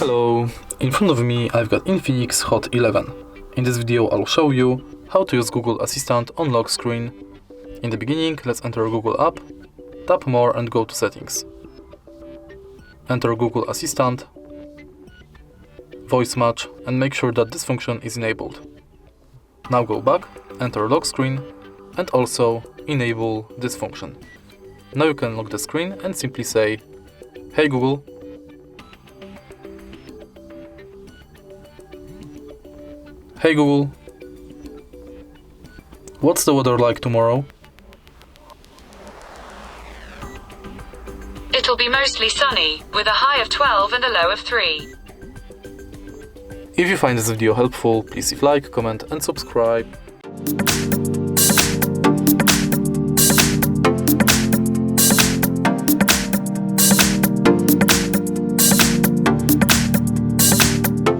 Hello, in front of me I've got INFINIX Hot 11. In this video I'll show you how to use Google Assistant on lock screen. In the beginning, let's enter Google app, tap more and go to settings. Enter Google Assistant, voice match and make sure that this function is enabled. Now go back, enter lock screen and also enable this function. Now you can lock the screen and simply say, "Hey Google." Hey Google, what's the weather like tomorrow? It'll be mostly sunny, with a high of 12 and a low of 3. If you find this video helpful, please leave like, comment and subscribe.